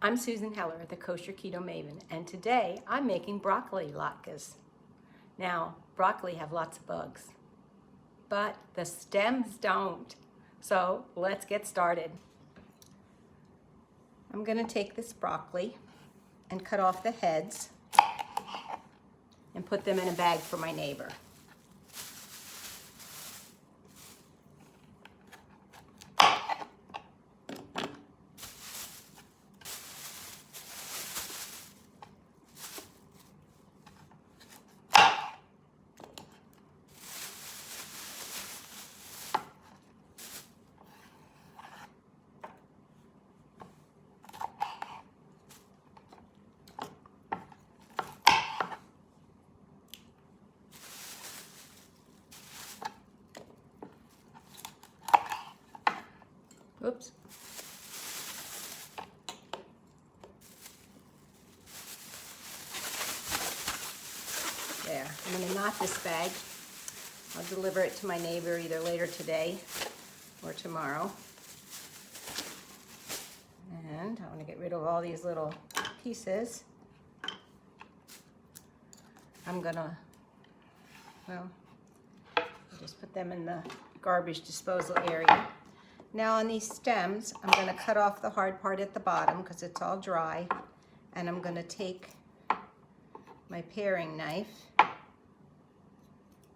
I'm Susan Heller, the Kosher Keto Maven, and today I'm making broccoli latkes. Now, broccoli have lots of bugs, but the stems don't. So let's get started. I'm going to take this broccoli and cut off the heads and put them in a bag for my neighbor. Oops. There, I'm going to knot this bag. I'll deliver it to my neighbor either later today or tomorrow. And I want to get rid of all these little pieces. I'm going to, well, just put them in the garbage disposal area. Now on these stems, I'm going to cut off the hard part at the bottom because it's all dry. And I'm going to take my paring knife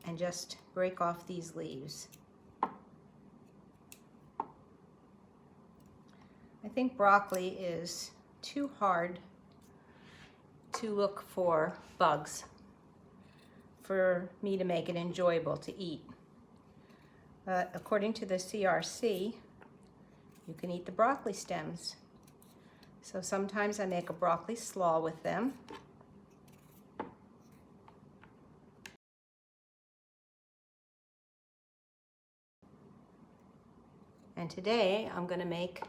and just break off these leaves. I think broccoli is too hard to look for bugs for me to make it enjoyable to eat. But according to the CRC, you can eat the broccoli stems. So sometimes I make a broccoli slaw with them. And today I'm going to make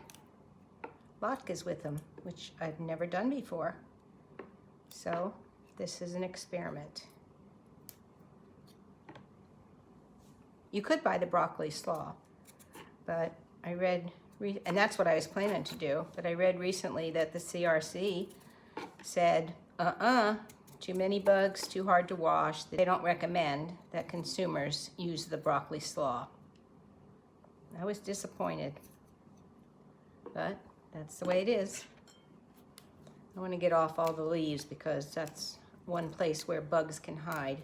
latkes with them, which I've never done before. So this is an experiment. You could buy the broccoli slaw, but I read, and that's what I was planning to do, but I read recently that the CRC said, too many bugs, too hard to wash. They don't recommend that consumers use the broccoli slaw. I was disappointed, but that's the way it is. I want to get off all the leaves because that's one place where bugs can hide.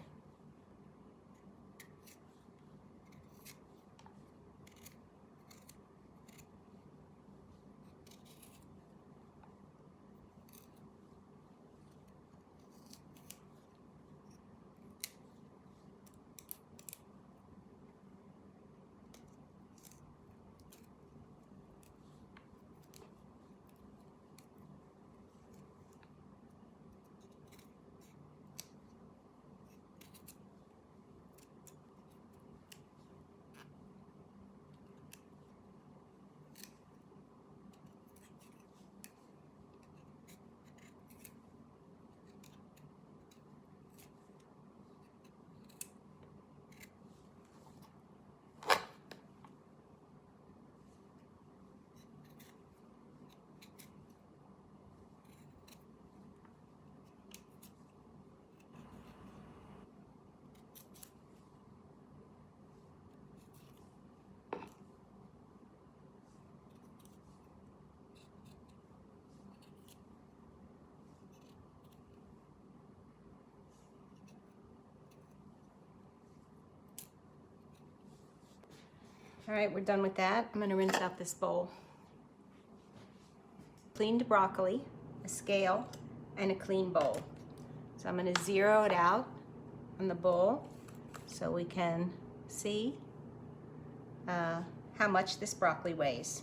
All right, we're done with that. I'm going to rinse out this bowl. Cleaned broccoli, a scale, and a clean bowl. So I'm going to zero it out on the bowl so we can see how much this broccoli weighs.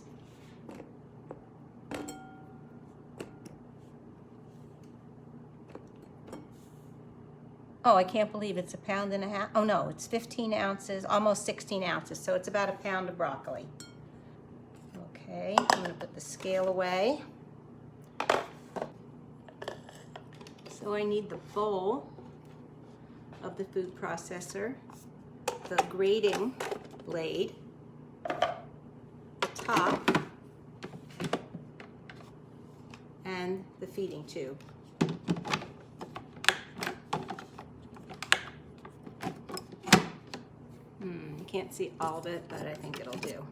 Oh, I can't believe it's 1.5 pounds. Oh no, it's 15 ounces, almost 16 ounces, so it's about 1 pound of broccoli. Okay, I'm going to put the scale away. So I need the bowl of the food processor, the grating blade, the top, and the feeding tube. You can't see all of it, but I think it'll do.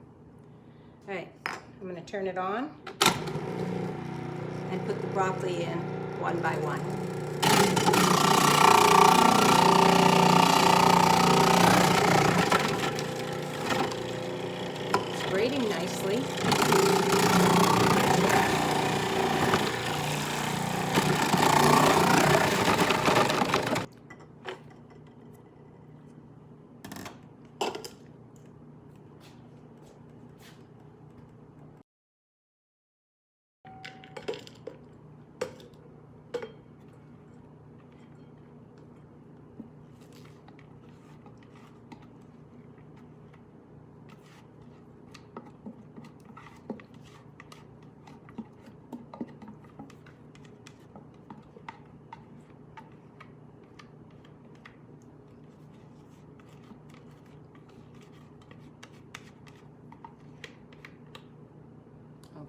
All right, I'm going to turn it on and put the broccoli in one by one. It's grating nicely.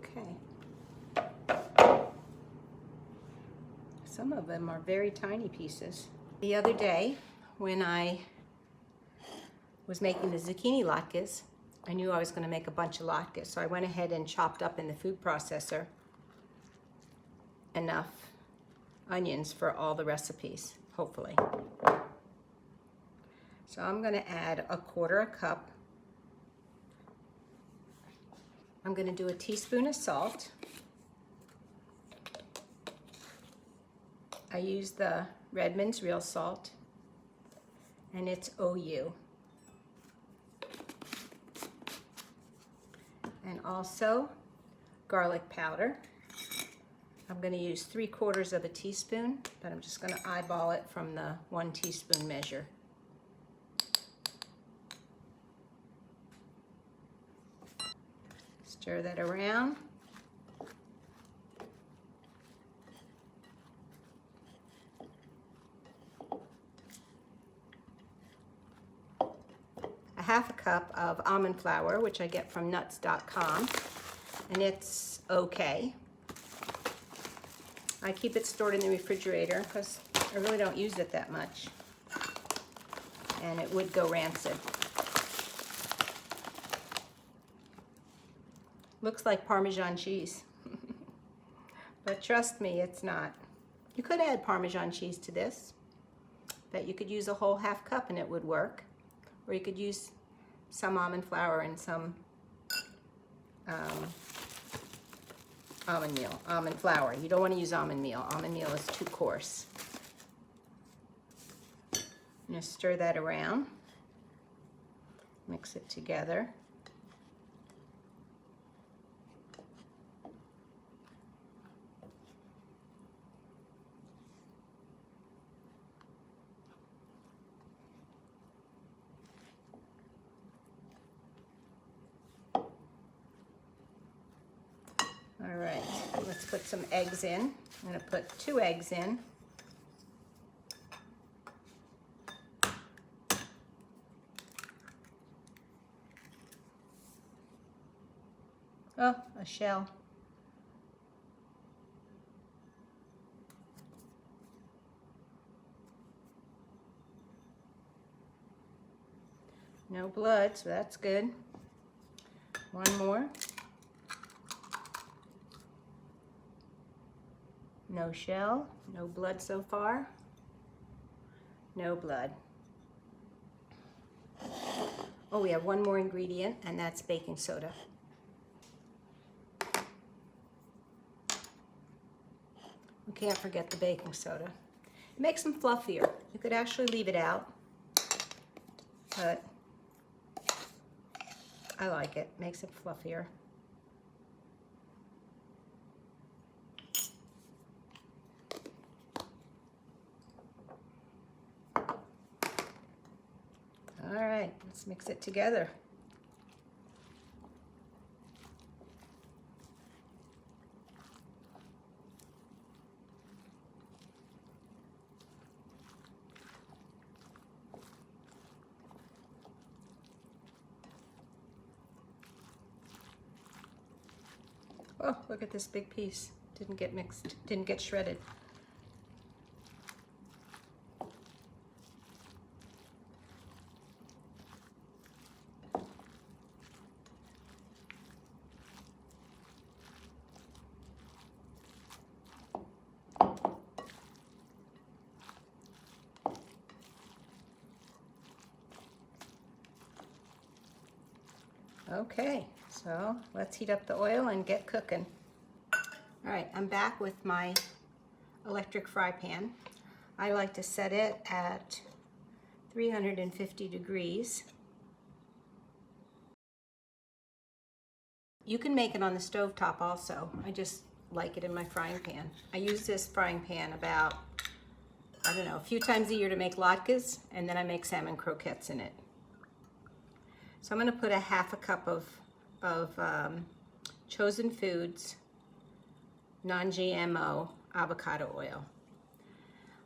Okay. Some of them are very tiny pieces. The other day, when I was making the zucchini latkes, I knew I was going to make a bunch of latkes, so I went ahead and chopped up in the food processor enough onions for all the recipes, hopefully. So I'm going to add 1/4 cup. I'm going to do a teaspoon of salt. I use the Redmond's Real Salt, and it's OU. And also garlic powder. I'm going to use 3/4 of a teaspoon, but I'm just going to eyeball it from the 1 teaspoon measure. Stir that around. A 1/2 cup of almond flour, which I get from nuts.com, and it's okay. I keep it stored in the refrigerator because I really don't use it that much, and it would go rancid. Looks like Parmesan cheese, but trust me, it's not. You could add Parmesan cheese to this, but you could use a whole 1/2 cup and it would work. Or you could use some almond flour and some almond meal, almond flour. You don't want to use almond meal. Almond meal is too coarse. I'm going to stir that around. Mix it together. All right, let's put some eggs in. I'm going to put 2 eggs in. Oh, a shell. No blood, so that's good. One more. No shell, no blood so far. No blood. Oh, we have one more ingredient, and that's baking soda. We can't forget the baking soda. It makes them fluffier. You could actually leave it out, but I like it. Makes it fluffier. All right, let's mix it together. Oh, look at this big piece. didn't get mixed, didn't get shredded. Okay, so let's heat up the oil and get cooking. All right, I'm back with my electric fry pan. I like to set it at 350 degrees. You can make it on the stove top also. I just like it in my frying pan. I use this frying pan about, I don't know, a few times a year to make latkes, and then I make salmon croquettes in it. So I'm going to put a half a cup of Chosen Foods non-GMO avocado oil.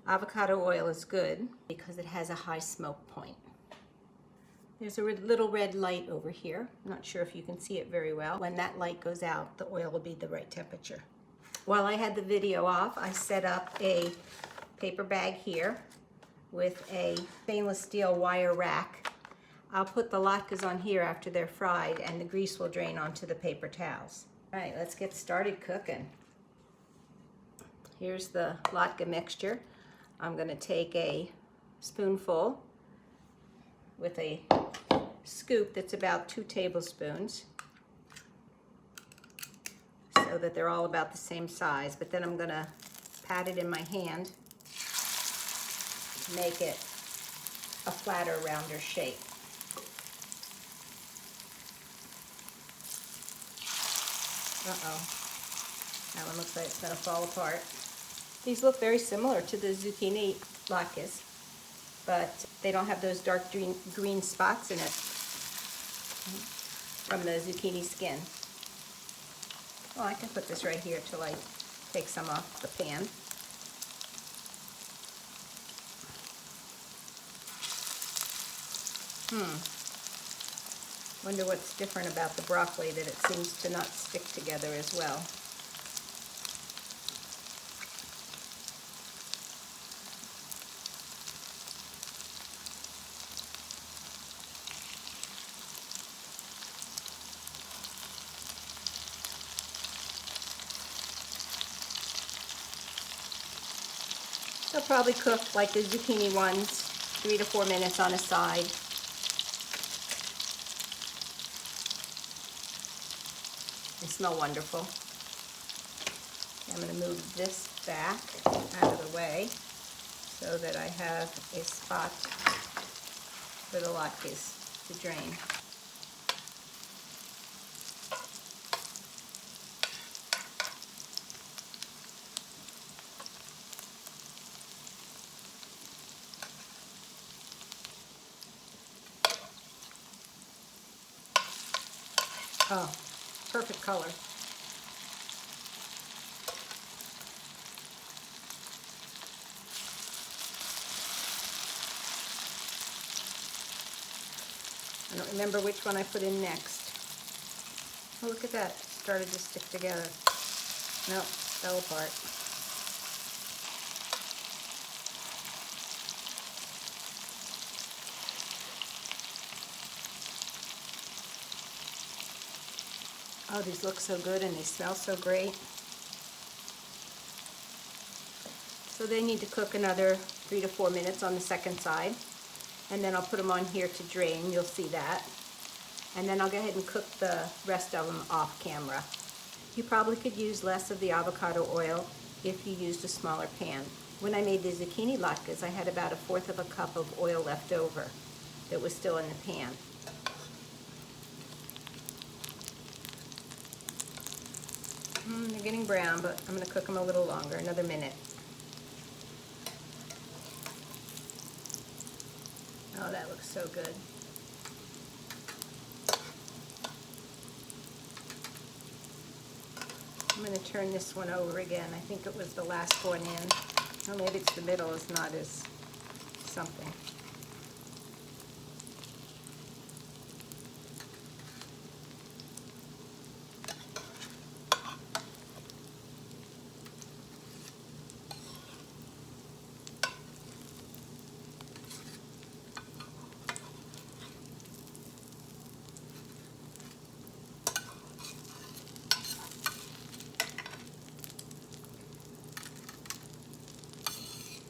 Avocado oil is good because it has a high smoke point. There's a little red light over here. I'm not sure if you can see it very well. When that light goes out, the oil will be the right temperature. While I had the video off, I set up a paper bag here with a stainless steel wire rack. I'll put the latkes on here after they're fried, and the grease will drain onto the paper towels. All right, let's get started cooking. Here's the latke mixture. I'm going to take a spoonful with a scoop that's about 2 tablespoons so that they're all about the same size, but then I'm going to pat it in my hand to make it a flatter, rounder shape. Uh-oh, that one looks like it's going to fall apart. These look very similar to the zucchini latkes, but they don't have those dark green spots in it from the zucchini skin. Well, I can put this right here till I take some off the pan. Wonder what's different about the broccoli, that it seems to not stick together as well. They'll probably cook like the zucchini ones, 3 to 4 minutes on a side. They smell wonderful. I'm going to move this back out of the way so that I have a spot for the latkes to drain. Oh, perfect color. I don't remember which one I put in next. Oh, look at that. It started to stick together. No, fell apart. Oh, these look so good and they smell so great. So they need to cook another 3 to 4 minutes on the second side. And then I'll put them on here to drain. You'll see that. And then I'll go ahead and cook the rest of them off camera. You probably could use less of the avocado oil if you used a smaller pan. When I made the zucchini latkes, I had about 1/4 cup of oil left over that was still in the pan. They're getting brown, but I'm going to cook them a little longer, another minute. Oh, that looks so good. I'm going to turn this one over again. I think it was the last one in. Oh, maybe it's the middle is not as something.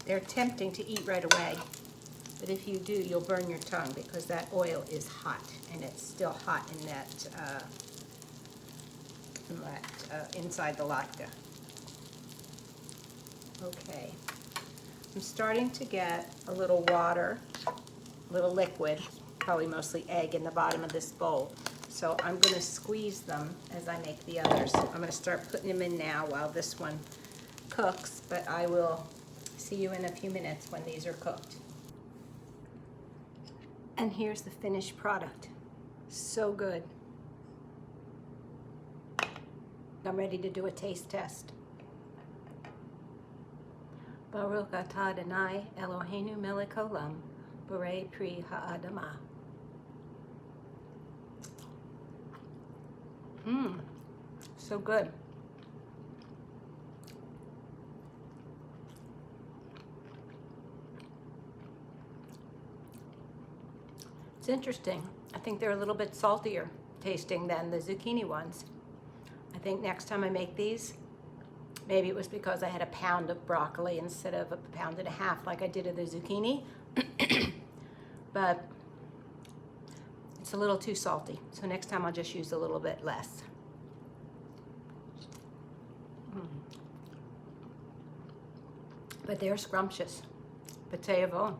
They're tempting to eat right away, but if you do, you'll burn your tongue because that oil is hot, and it's still hot in that, inside the latke. Okay, I'm starting to get a little water, a little liquid, probably mostly egg in the bottom of this bowl. So I'm going to squeeze them as I make the others. I'm going to start putting them in now while this one cooks, but I will see you in a few minutes when these are cooked. And here's the finished product. So good. I'm ready to do a taste test. Baruch atah Adonai Eloheinu melech haolam, borei pri ha'adamah. So good. It's interesting. I think they're a little bit saltier tasting than the zucchini ones. I think next time I make these, maybe it was because I had a pound of broccoli instead of a pound and a half like I did of the zucchini. But it's a little too salty. So next time I'll just use a little bit less. But they're scrumptious. B'teyavon.